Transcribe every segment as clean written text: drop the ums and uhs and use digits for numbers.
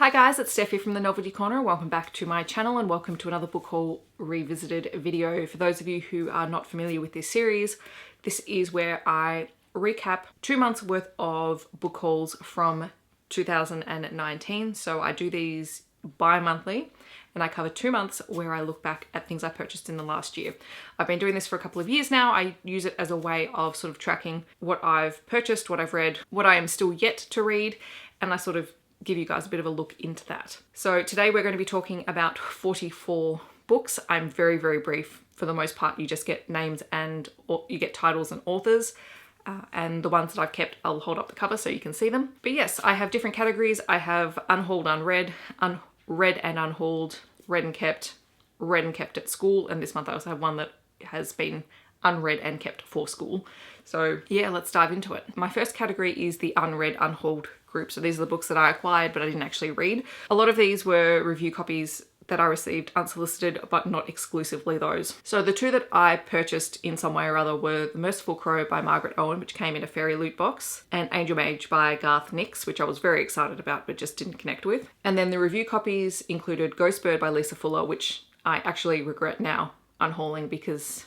Hi guys, it's Steffi from the Novelty Corner. Welcome back to my channel and welcome to another book haul revisited video. For those of you who are not familiar with this series, this is where I recap 2 months worth of book hauls from 2019. So I do these bi-monthly and I cover 2 months where I look back at things I purchased in the last year. I've been doing this for a couple of years now. I use it as a way of sort of tracking what I've purchased, what I've read, what I am still yet to read, and I sort of give you guys a bit of a look into that. So today we're going to be talking about 44 books. I'm very, very brief. For the most part, you just get names and you get titles and authors. And the ones that I've kept, I'll hold up the cover so you can see them. But yes, I have different categories. I have Unhauled-unread, read and unhauled, read and kept at school. And this month I also have one that has been unread and kept for school. So yeah, let's dive into it. My first category is the unread, unhauled group. So these are the books that I acquired but I didn't actually read. A lot of these were review copies that I received unsolicited, but not exclusively those. So the two that I purchased in some way or other were The Merciful Crow by Margaret Owen, which came in a fairy loot box, and Angel Mage by Garth Nix, which I was very excited about but just didn't connect with. And then the review copies included Ghost Bird by Lisa Fuller, which I actually regret now unhauling because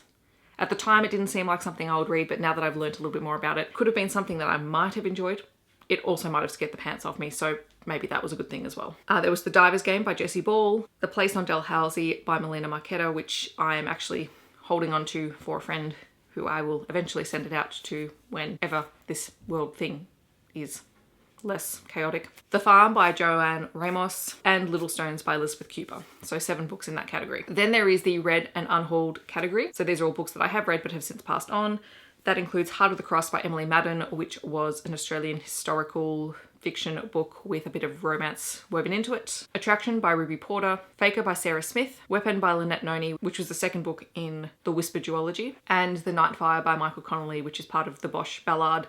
at the time it didn't seem like something I would read, but now that I've learned a little bit more about it, could have been something that I might have enjoyed. It also might have scared the pants off me, so maybe that was a good thing as well. There was The Diver's Game by Jessie Ball, The Place on Dalhousie by Melina Marchetta, which I am actually holding on to for a friend who I will eventually send it out to whenever this world thing is less chaotic. The Farm by Joanne Ramos, and Little Stones by Elizabeth Cooper. So 7 books in that category. Then there is the read and unhauled category. So these are all books that I have read but have since passed on. That includes Heart of the Cross by Emily Madden, which was an Australian historical fiction book with a bit of romance woven into it. Attraction by Ruby Porter. Faker by Sarah Smith. Weapon by Lynette Noni, which was the second book in the Whisper duology. And The Night Fire by Michael Connolly, which is part of the Bosch Ballard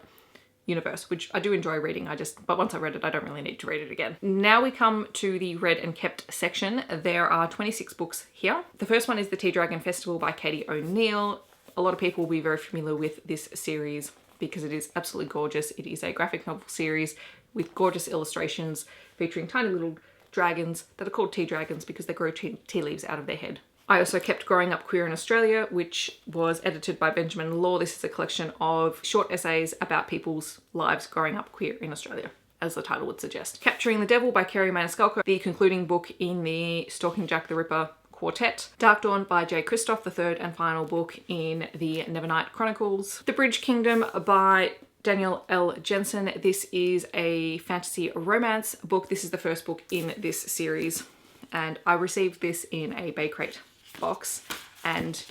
universe, which I do enjoy reading, but once I read it, I don't really need to read it again. Now we come to the read and kept section. There are 26 books here. The first one is The Tea Dragon Festival by Katie O'Neill. A lot of people will be very familiar with this series because it is absolutely gorgeous. It is a graphic novel series with gorgeous illustrations featuring tiny little dragons that are called tea dragons because they grow tea leaves out of their head. I also kept Growing Up Queer in Australia, which was edited by Benjamin Law. This is a collection of short essays about people's lives growing up queer in Australia, as the title would suggest. Capturing the Devil by Kerry Maniscalco, the concluding book in the Stalking Jack the Ripper quartet. Dark Dawn by J. Christoph, the third and final book in the Nevernight Chronicles. The Bridge Kingdom by Daniel L. Jensen. This is a fantasy romance book. This is the first book in this series, and I received this in a Bay Crate box, and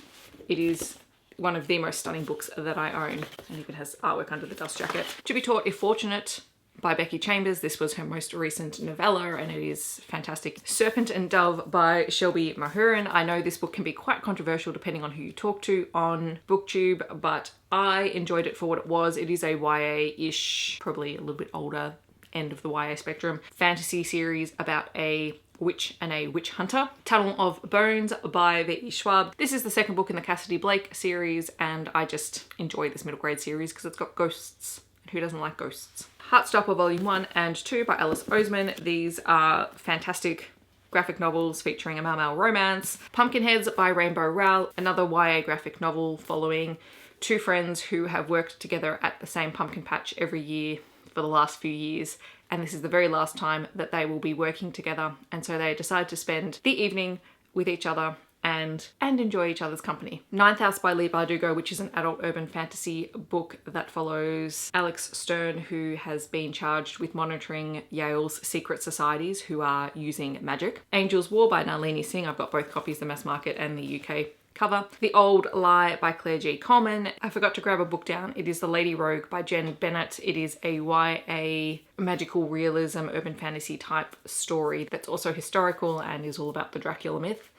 it is one of the most stunning books that I own, and even has artwork under the dust jacket. To Be Taught If Fortunate by Becky Chambers. This was her most recent novella and it is fantastic. Serpent and Dove by Shelby Mahurin. I know this book can be quite controversial depending on who you talk to on BookTube, but I enjoyed it for what it was. It is a YA-ish, probably a little bit older end of the YA spectrum, fantasy series about a witch and a witch hunter. Tunnel of Bones by V.E. Schwab. This is the second book in the Cassidy Blake series, and I just enjoy this middle grade series because it's got ghosts. Who doesn't like ghosts? Heartstopper Volume 1 and 2 by Alice Oseman. These are fantastic graphic novels featuring a male romance. Pumpkinheads by Rainbow Rowell, another YA graphic novel following two friends who have worked together at the same pumpkin patch every year for the last few years, and this is the very last time that they will be working together, and so they decide to spend the evening with each other and enjoy each other's company. Ninth House by Leigh Bardugo, which is an adult urban fantasy book that follows Alex Stern, who has been charged with monitoring Yale's secret societies who are using magic. Angel's War by Nalini Singh. I've got both copies, the mass market and the UK cover. The Old Lie by Claire G. Coleman. I forgot to grab a book down. It is The Lady Rogue by Jen Bennett. It is a YA magical realism urban fantasy type story that's also historical and is all about the Dracula myth.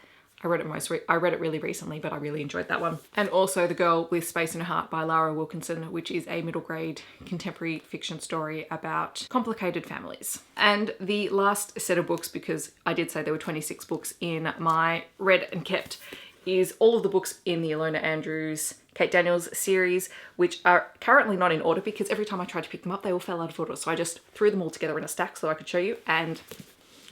I read it really recently, but I really enjoyed that one. And also The Girl with Space in Her Heart by Lara Wilkinson, which is a middle grade contemporary fiction story about complicated families. And the last set of books, because I did say there were 26 books in my read and kept, is all of the books in the Ilona Andrews Kate Daniels series, which are currently not in order because every time I tried to pick them up, they all fell out of order. So I just threw them all together in a stack so I could show you, and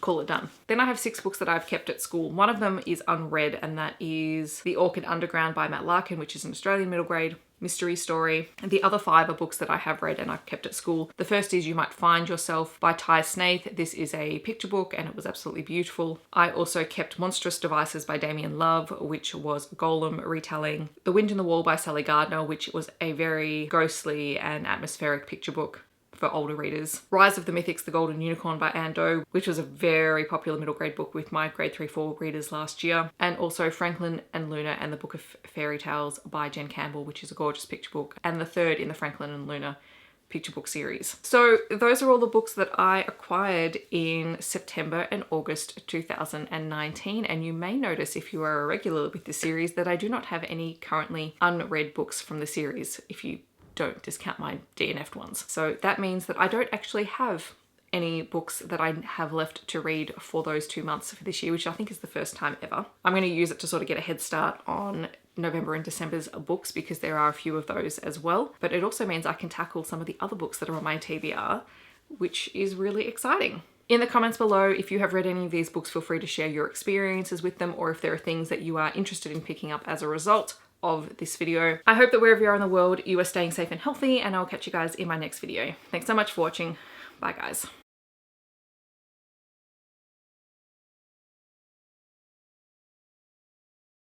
call it done. Then I have 6 books that I've kept at school. One of them is unread, and that is The Orchid Underground by Matt Larkin, which is an Australian middle grade mystery story. And the other 5 are books that I have read and I've kept at school. The first is You Might Find Yourself by Ty Snaith. This is a picture book and it was absolutely beautiful. I also kept Monstrous Devices by Damien Love, which was a Golem retelling. The Wind in the Wall by Sally Gardner, which was a very ghostly and atmospheric picture book for older readers. Rise of the Mythics, The Golden Unicorn by Anne Doe, which was a very popular middle grade book with my grade 3-4 readers last year. And also Franklin and Luna and the Book of Fairy Tales by Jen Campbell, which is a gorgeous picture book, and the third in the Franklin and Luna picture book series. So those are all the books that I acquired in September and August 2019. And you may notice, if you are a regular with this series, that I do not have any currently unread books from the series, if you don't discount my DNF'd ones. So that means that I don't actually have any books that I have left to read for those 2 months for this year, which I think is the first time ever. I'm going to use it to sort of get a head start on November and December's books, because there are a few of those as well. But it also means I can tackle some of the other books that are on my TBR, which is really exciting. In the comments below, if you have read any of these books, feel free to share your experiences with them, or if there are things that you are interested in picking up as a result of this video. I hope that wherever you are in the world, you are staying safe and healthy, and I'll catch you guys in my next video. Thanks so much for watching. Bye guys.